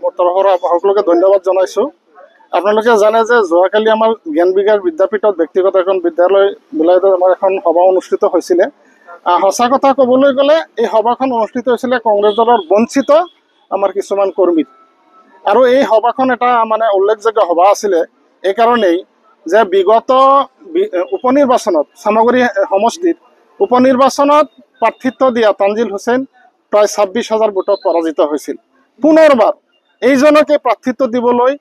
মোৰ তৰফৰ সকলোকে ধন্যবাদ জনাইছোঁ। আপোনালোকে জানে যে যোৱাকালি আমাৰ জ্ঞান বিকাশ বিদ্যাপীঠত ব্যক্তিগত এখন বিদ্যালয়ত আমাৰ এখন সভা অনুষ্ঠিত হৈছিলে। সঁচা কথা ক'বলৈ গ'লে এই সভাখন অনুষ্ঠিত হৈছিলে কংগ্ৰেছ দলৰ বঞ্চিত আমাৰ কিছুমান কৰ্মীত। আৰু এই সভাখন এটা মানে উল্লেখযোগ্য সভা আছিলে এইকাৰণেই যে বিগত উপনিৰ্বাচনত চামগুৰি সমষ্টিত উপনিৰ্বাচনত প্ৰাৰ্থিত্ব দিয়া তানজিল হুছেইন প্ৰায় 26,000 ভোটত পৰাজিত হৈছিল। পুনৰবাৰ এইজনকে প্ৰাৰ্থিত্ব দিবলৈ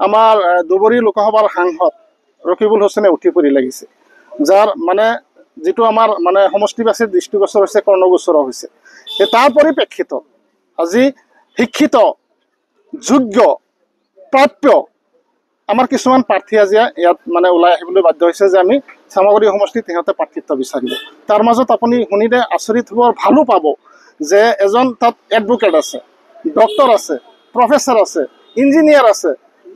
আমাৰ দুবৰি লোকসভাৰ সাংসদ ৰকিবুল হুছেইনে উঠি পৰি লাগিছে, যাৰ মানে যিটো আমাৰ মানে সমষ্টিবাসীৰ দৃষ্টিগোচৰ হৈছে, কৰ্ণগোচৰ হৈছে। তাৰ পৰিপ্ৰেক্ষিতত আজি শিক্ষিত যোগ্য প্ৰাপ্য আমাৰ কিছুমান প্ৰাৰ্থী আজি ইয়াত মানে ওলাই আহিবলৈ বাধ্য হৈছে যে আমি চামগুৰি সমষ্টিত সিহঁতে প্ৰাৰ্থিত্ব বিচাৰিব। তাৰ মাজত আপুনি শুনিলে আচৰিত হ'ব, ভালো পাব যে এজন তাত এডভোকেট আছে, ডক্টৰ আছে, প্ৰফেচাৰ আছে, ইঞ্জিনিয়াৰ আছে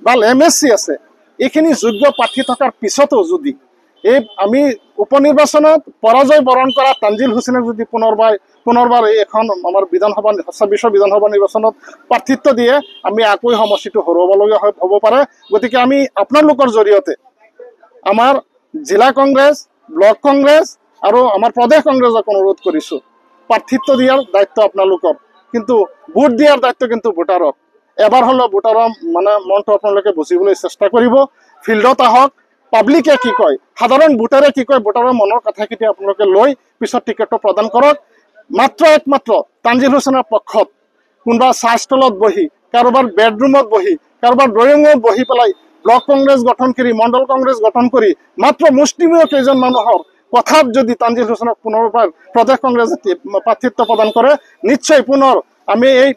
বা MSc আছে। এইখিনি যোগ্য প্ৰাৰ্থী থকাৰ পিছতো যদি এই আমি উপনিৰ্বাচনত পৰাজয় বৰণ কৰা তানজিল হুছেইনক যদি পুনৰবাৰ এই এখন আমাৰ 26 বিধানসভা নিৰ্বাচনত প্ৰাৰ্থিত্ব দিয়ে, আমি আকৌ সমষ্টিটো হেৰুৱাবলগীয়া হ'ব পাৰে। গতিকে আমি আপোনালোকৰ জৰিয়তে আমাৰ জিলা কংগ্ৰেছ, ব্লক কংগ্ৰেছ আৰু আমাৰ প্ৰদেশ কংগ্ৰেছক অনুৰোধ কৰিছোঁ, প্ৰাৰ্থিত্ব দিয়াৰ দায়িত্ব আপোনালোকৰ, কিন্তু ভোট দিয়াৰ দায়িত্ব কিন্তু ভোটাৰৰ। এবাৰ হ'লেও ভোটাৰৰ মানে মনটো আপোনালোকে বুজিবলৈ চেষ্টা কৰিব। ফিল্ডত আহক, পাব্লিকে কি কয়, সাধাৰণ ভোটাৰে কি কয়, ভোটাৰৰ মনৰ কথাখিনি আপোনালোকে লৈ পিছত টিকেটটো প্ৰদান কৰক। একমাত্ৰ তানজিল হুছেইনৰ পক্ষত কোনোবা চাহ ষ্টলত বহি, কাৰোবাৰ বেডৰুমত বহি, কাৰোবাৰ ড্ৰয়িং ৰুমত বহি পেলাই ব্লক কংগ্ৰেছ গঠন কৰি, মণ্ডল কংগ্ৰেছ গঠন কৰি মাত্ৰ মুষ্টিমেয় কেইজন মানুহৰ কথাত যদি তানজিল হুছেইনক পুনৰবাৰ প্ৰদেশ কংগ্ৰেছে প্ৰাৰ্থিত্ব প্ৰদান কৰে, নিশ্চয় পুনৰ আমি এই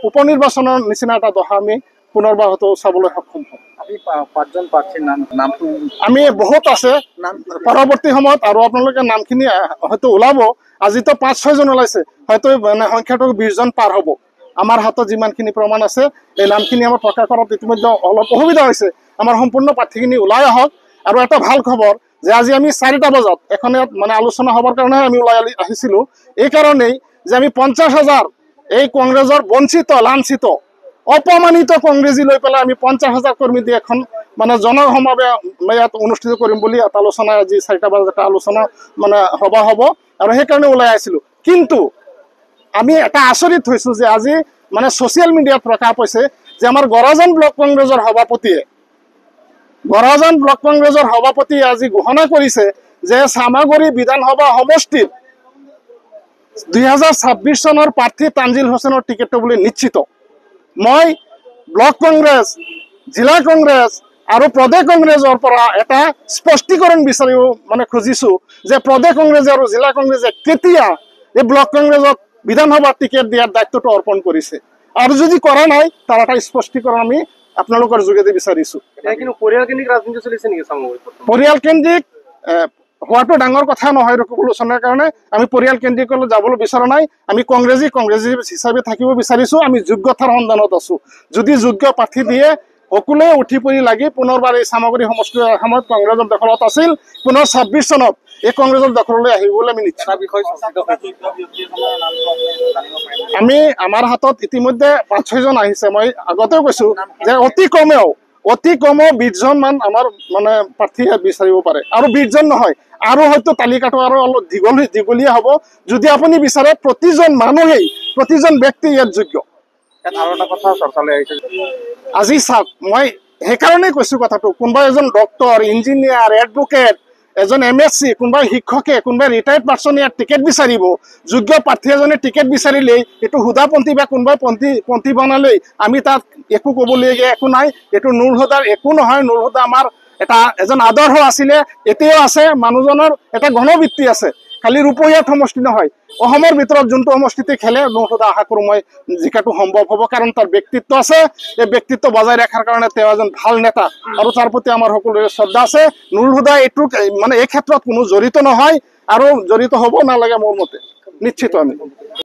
উপনিৰ্বাচনৰ নিচিনা এটা দশা আমি পুনৰবাৰ হয়তো চাবলৈ সক্ষম হ'ম। পাঁচজন প্ৰাৰ্থীৰ নামটো আমি বহুত আছে পৰৱৰ্তী সময়ত, আৰু আপোনালোকে নামখিনি হয়তো ওলাব। আজিতো 5-6 জন ওলাইছে, হয়তো মানে সংখ্যাটো 20 জন পাৰ হ'ব। আমাৰ হাতত যিমানখিনি প্ৰমাণ আছে এই নামখিনি আমাৰ প্ৰকাশ কৰাত ইতিমধ্যে অলপ অসুবিধা হৈছে। আমাৰ সম্পূৰ্ণ প্ৰাৰ্থীখিনি ওলাই আহক। আৰু এটা ভাল খবৰ যে আজি আমি 4টা বজাত এখন ইয়াত মানে আলোচনা হ'বৰ কাৰণেহে আমি ওলাই আহিছিলোঁ। এইকাৰণেই যে আমি 50,000 এই কংগ্ৰেছৰ বঞ্চিত, লাঞ্ছিত, অপমানিত কংগ্ৰেছী লৈ পেলাই আমি 50,000 কৰ্মী দি এখন মানে জনসমাৱেশ ইয়াত অনুষ্ঠিত কৰিম বুলি এটা আলোচনা, আজি 4টা বজাত এটা আলোচনা মানে সভা হ'ব, আৰু সেইকাৰণে ওলাই আহিছিলোঁ। কিন্তু আমি এটা আচৰিত হৈছোঁ যে আজি মানে ছ'চিয়েল মিডিয়াত প্ৰকাশ পাইছে যে আমাৰ গৰাজন ব্লক কংগ্ৰেছৰ সভাপতিয়ে আজি ঘোষণা কৰিছে যে চামগুৰি বিধানসভা সমষ্টিত 2026 চনৰ প্ৰাৰ্থী তানজিল হুছেইনৰ টিকেটটো বুলি নিশ্চিত। মই ব্লক কংগ্ৰেছ, জিলা কংগ্ৰেছ আৰু প্ৰদেশ কংগ্ৰেছৰ পৰা এটা স্পষ্টীকৰণ বিচাৰিব মানে খুজিছোঁ যে প্ৰদেশ কংগ্ৰেছে আৰু জিলা কংগ্ৰেছে কেতিয়া এই ব্লক কংগ্ৰেছক বিধানসভাৰ টিকেট দিয়াৰ দায়িত্বটো অৰ্পণ কৰিছে, আৰু যদি কৰা নাই তাৰ এটা স্পষ্টীকৰণ আমি আপোনালোকৰ যোগেদি বিচাৰিছোঁ। পৰিয়ালকেন্দ্ৰিক ৰাজনীতি চলিছে নেকি চামগুৰিত? পৰিয়ালকেন্দ্ৰিক হোৱাটো ডাঙৰ কথা নহয় ৰকিবুল হুছেইনৰ কাৰণে। আমি পৰিয়ালকেন্দ্ৰিকলৈ যাবলৈ বিচৰা নাই। আমি কংগ্ৰেছী হিচাপে থাকিব বিচাৰিছোঁ। আমি যোগ্যতাৰ সন্ধানত আছোঁ। যদি যোগ্য প্ৰাৰ্থী দিয়ে, সকলোৱে উঠি পৰি লাগি পুনৰবাৰ এই চামগুৰি সমষ্টিৰ সময়ত কংগ্ৰেছৰ দখলত আছিল, পুনৰ 26 চনত এই কংগ্ৰেছৰ দখললৈ আহিবলৈ আমি নিশ্চিত। আমি আমাৰ হাতত ইতিমধ্যে 5-6 জন আহিছে। মই আগতেও কৈছোঁ যে অতি কমেও 20 জন মান আমাৰ মানে প্ৰাৰ্থী বিচাৰিব পাৰে, আৰু 20 জন নহয়, আৰু হয়তো তালিকাটো আৰু অলপ দীঘলীয়া হ'ব। যদি আপুনি বিচাৰে প্ৰতিজন মানুহেই, প্ৰতিজন ব্যক্তি ইয়াত যোগ্য। আৰু এটা কথা চৰ্চালৈ আহিছে, আজি চাওক, মই সেইকাৰণেই কৈছোঁ কথাটো, কোনোবা এজন ডক্টৰ, ইঞ্জিনিয়াৰ, এডভোকেট, এজন MSc, কোনোবাই শিক্ষকে, কোনোবাই ৰিটায়াৰ্ড পাৰ্চন ইয়াত টিকেট বিচাৰিব। যোগ্য প্ৰাৰ্থী এজনে টিকেট বিচাৰিলেই এইটো হুদাপন্থী বা কোনোবাই পন্থী বনালেই আমি তাত একো ক'বলগীয়া একো নাই। এইটো নুৰ হুদাৰ একো নহয়। নুৰ হুদা আমাৰ এজন আদৰ্শ আছিলে, এতিয়াও আছে। মানুহজনৰ এটা ঘনবৃত্তি আছে, খালি ৰূপহীয়াত সমষ্টি নহয়। অসমৰ ভিতৰত যোনটো সমষ্টিতে খেলে, নুৰ হুদা আশা কৰোঁ মই জিকাটো সম্ভৱ হ'ব, কাৰণ তাৰ ব্যক্তিত্ব আছে। এই ব্যক্তিত্ব বজাই ৰখাৰ কাৰণে তেওঁ এজন ভাল নেতা, আৰু তাৰ প্ৰতি আমাৰ সকলোৰে শ্ৰদ্ধা আছে। নুৰ হুদা এইটো মানে এই ক্ষেত্ৰত কোনো জড়িত নহয়, আৰু জড়িত হ'ব নালাগে মোৰ মতে, নিশ্চিত আমি।